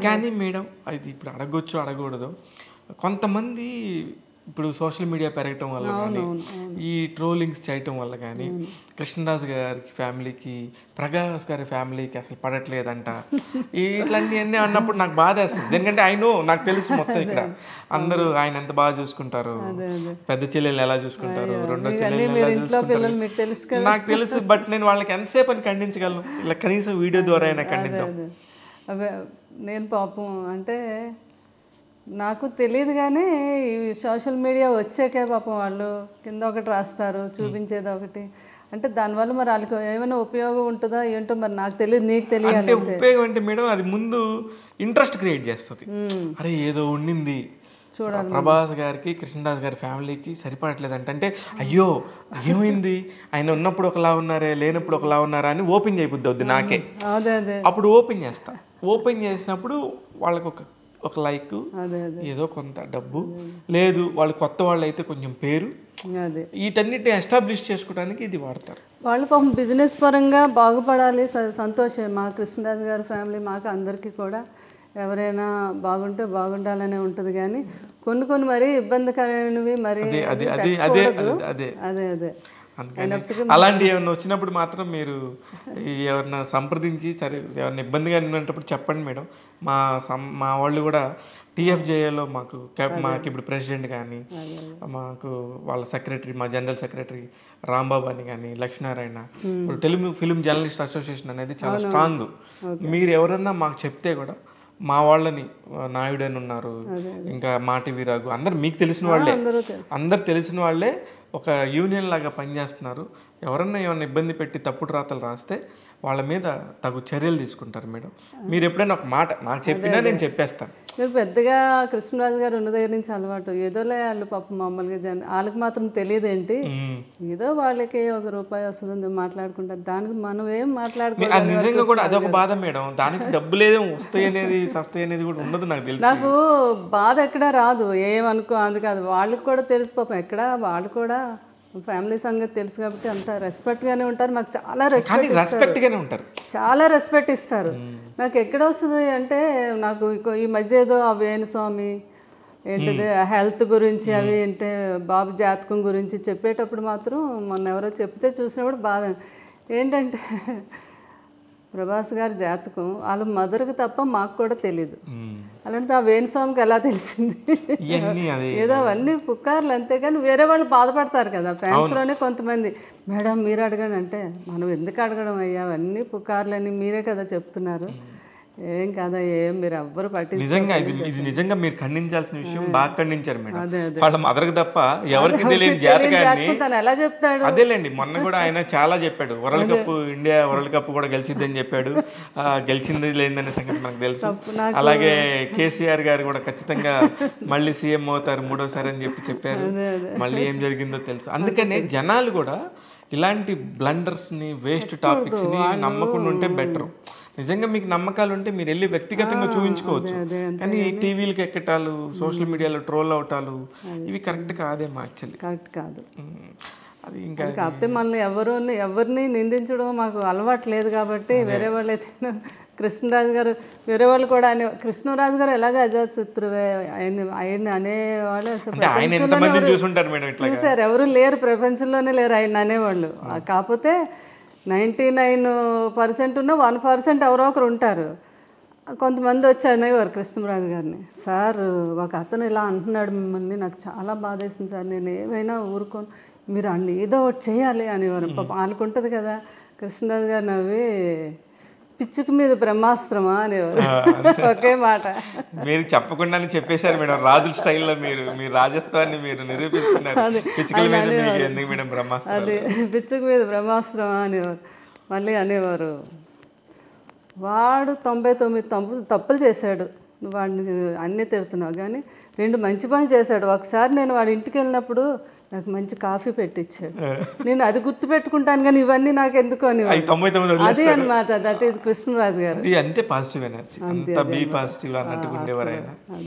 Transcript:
కానీ మేడం అది ఇప్పుడు అడగొచ్చు అడగకూడదు. కొంతమంది ఇప్పుడు సోషల్ మీడియా పెరగటం వల్ల కానీ ఈ ట్రోలింగ్స్ చేయటం వల్ల కానీ కృష్ణరాజు గారి ఫ్యామిలీకి ప్రకాష్ గారి ఫ్యామిలీకి అసలు పడట్లేదంట ఇట్లాంటివన్నీ అన్నప్పుడు నాకు బాధ వేస్తుంది. ఎందుకంటే నాకు తెలుసు మొత్తం ఇక్కడ అందరూ ఆయన ఎంత బాగా చూసుకుంటారు, పెద్ద చెల్లెలు ఎలా చూసుకుంటారు, రెండో చెల్లెలు ఎలా చూసుకుంటారు నాకు తెలుసు. బట్ నేను వాళ్ళకి ఎంతసేపు అని ఖండించగలను? ఇలా కనీసం వీడియో ద్వారా అయినా ఖండిద్దాం. నేను పాపం అంటే నాకు తెలియదు కానీ ఈ సోషల్ మీడియా వచ్చాకే పాపం వాళ్ళు కింద ఒకటి రాస్తారు, చూపించేది ఒకటి. అంటే దానివల్ల మరి వాళ్ళకి ఏమైనా ఉపయోగం ఉంటుందా ఏంటో మరి నాకు తెలియదు, నీకు తెలియాలి. అంటే ఉపయోగం అంటే మేడం అది ముందు ఇంట్రెస్ట్ క్రియేట్ చేస్తుంది. అరే ఏదో ఉండింది చూడాలి, ప్రభాస్ గారికి కృష్ణరాజు గారి ఫ్యామిలీకి సరిపడట్లేదు అంటే అయ్యో ఏమైంది, ఆయన ఉన్నప్పుడు ఒకలా ఉన్నారే లేనప్పుడు ఒకలా ఉన్నారా అని ఓపెన్ చేయబుద్ది నాకే. అప్పుడు ఓపెన్ చేస్తా. ఓపెన్ చేసినప్పుడు వాళ్ళకి ఒక లైక్, ఏదో కొంత డబ్బు, లేదు వాళ్ళు కొత్త వాళ్ళు అయితే కొంచెం పేరు, వీటన్నిటిని ఎస్టాబ్లిష్ చేసుకోవడానికి ఇది వాడతారు. వాళ్ళు పాపం బిజినెస్ పరంగా బాగుపడాలి, సంతోషం. మా కృష్ణరాజు గారి ఫ్యామిలీ మాకు అందరికీ కూడా ఎవరైనా బాగుంటే బాగుండాలనే ఉంటుంది. కానీ కొన్ని మరీ ఇబ్బందికరమైనవి మరి అదే అలాంటి ఏమన్నా వచ్చినప్పుడు మాత్రం మీరు ఎవరన్నా సంప్రదించి సరే ఎవరిని ఇబ్బందిగా ఉన్నప్పుడు చెప్పండి మేడం. మా వాళ్ళు కూడా టీఎఫ్జేఏలో మాకు ఇప్పుడు ప్రెసిడెంట్ కానీ మాకు వాళ్ళ సెక్రటరీ, మా జనరల్ సెక్రటరీ రాంబాబు అని కానీ లక్ష్మీనారాయణ, ఇప్పుడు తెలుగు ఫిలిం జర్నలిస్ట్ అసోసియేషన్ అనేది చాలా స్ట్రాంగ్. మీరు ఎవరన్నా మాకు చెప్తే కూడా మా వాళ్ళని నాయుడు అని ఉన్నారు, ఇంకా మాటి వీరాగు, అందరు మీకు తెలిసిన వాళ్ళే, అందరు తెలిసిన వాళ్ళే ఒక యూనియన్ లాగా పనిచేస్తున్నారు. ఎవరన్నా ఏమన్నా ఇబ్బంది పెట్టి తప్పుడు రాతలు రాస్తే వాళ్ళ మీద తగు చర్యలు తీసుకుంటారు మేడం. మీరు ఎప్పుడైనా ఒక మాట నాకు చెప్పినా నేను చెప్పేస్తాను. మీరు పెద్దగా కృష్ణరాజు గారు ఉన్న దగ్గర నుంచి అలవాటు, ఏదోలే వాళ్ళు పాపం మామూలుగా వాళ్ళకి మాత్రం తెలియదు ఏంటి, ఏదో వాళ్ళకి ₹1 వస్తుంది మాట్లాడుకుంటారు, దానికి మనం ఏం మాట్లాడుకోవాలి. నిజంగా కూడా అదొక బాధ మేడం. దానికి డబ్బులు ఏదో వస్తాయి అనేది సస్తాయి అనేది కూడా ఉండదు. నాకు తెలుసు, నాకు బాధ ఎక్కడ రాదు, ఏమనుకో అది కాదు. వాళ్ళకి కూడా తెలుసు పాపం, ఎక్కడ వాళ్ళు కూడా ఫ్యామిలీ సంగతి తెలుసు కాబట్టి అంత రెస్పెక్ట్గానే ఉంటారు. మాకు చాలా రెస్పెక్ట్గానే ఉంటారు, చాలా రెస్పెక్ట్ ఇస్తారు. నాకు ఎక్కడ వస్తుంది అంటే నాకు ఈ మధ్య ఏదో ఆ వేణుస్వామి ఏంటిది హెల్త్ గురించి అవి అంటే బాబు జాతకం గురించి చెప్పేటప్పుడు మాత్రం మొన్న ఎవరో చెప్తే చూసినప్పుడు బాధ ఏంటంటే ప్రభాస్ గారి జాతకం వాళ్ళ మదర్కి తప్ప మాకు కూడా తెలీదు. అలాంటి ఆ వేణుస్వామికి ఎలా తెలిసింది? ఏదో అవన్నీ పుకార్లు అంతేగాని వేరే వాళ్ళు బాధపడతారు కదా ఫ్యాన్స్లోనే కొంతమంది. మేడం మీరు అడగండి అంటే మనం ఎందుకు అడగడం అయ్యా, అవన్నీ పుకార్లని మీరే కదా చెప్తున్నారు. ఏం కదా, ఏం మీరు ఎవ్వరు పట్టి నిజంగా ఇది నిజంగా మీరు ఖండించాల్సిన విషయం. బాగా ఖండించారు మేడం. వాళ్ళ మదర్కి తప్ప ఎవరికి తెలియని జాతకాన్ని ఎలా చెప్తాడు? అదేలేండి, మొన్న కూడా ఆయన చాలా చెప్పాడు. World cup, India world cup కూడా గెలిచిద్దని చెప్పాడు. గెలిచింది లేదనే సంగతి మనకు తెలుసు. అలాగే కేసీఆర్ గారు కూడా ఖచ్చితంగా మళ్ళీ సీఎం అవుతారు 3వ సారి అని చెప్పారు. మళ్ళీ ఏం జరిగిందో తెలుసు. అందుకనే జనాలు కూడా ఇలాంటి బ్లండర్స్ని, వేస్ట్ టాపిక్స్ని నమ్మకుండా ఉంటే బెటర్. నిజంగా మీకు నమ్మకాలు ఉంటే మీరు వెళ్ళి వ్యక్తిగతంగా చూపించుకోవచ్చు. కానీ టీవీలకి ఎక్కటాలు, సోషల్ మీడియాలో ట్రోల్ అవటాలు ఇవి కరెక్ట్ కాదేమో. యాక్చువల్లీ కరెక్ట్ కాదు అది. ఇంకా కాకపోతే మళ్ళీ ఎవరిని నిందించడం మాకు అలవాటు లేదు కాబట్టి వేరే వాళ్ళు అయితే కృష్ణరాజు గారు వేరే వాళ్ళు కూడా కృష్ణరాజు గారు ఎలాగ అజాతశత్రువే ఆయన అనేవాళ్ళు చూసారు. ఎవరు లేరు ప్రపంచంలోనే లేరు ఆయన అనేవాళ్ళు. కాకపోతే 99% ఉన్న 1% ఎవరో ఒకరు ఉంటారు. కొంతమంది వచ్చి అనేవారు కృష్ణరాజు గారిని, సార్ ఒక అతను ఇలా అంటున్నాడు మిమ్మల్ని, నాకు చాలా బాధేసింది సార్, నేను ఏమైనా ఊరుకోను, మీరు అన్ని ఏదో ఒకటి చేయాలి అనేవారు. వాళ్ళకు ఉంటుంది కదా. కృష్ణరాజు గారు నవ్వి పిచ్చుకు మీద బ్రహ్మాస్త్రమా అనేవారు. ఒకే మాట మీరు చెప్పకుండానే చెప్పేశారు మేడం. రాజుల స్టైల్లో మీరు రాజత్వాన్ని మీరు నిరూపించుకున్నారు. అది పిచ్చుకు మీద బ్రహ్మాస్త్రమా అనేవారు. మళ్ళీ అనేవారు, వాడు 99 తప్పులు చేశాడు, వాడిని అన్నీ తిడుతున్నావు, కానీ 2 మంచి పనులు చేశాడు. ఒకసారి నేను వాడి ఇంటికి వెళ్ళినప్పుడు నాకు మంచి కాఫీ పెట్టించాడు, నేను అది గుర్తుపెట్టుకుంటాను, కానీ ఇవన్నీ నాకు ఎందుకు అని. అదే అనమాట, దట్ ఈస్ కృష్ణరాజు గారు. అంతే పాజిటివ్ ఎనర్జీ, అంతా బీ పాజిటివ్ అన్నట్టుగా ఉండేవారు ఆయన.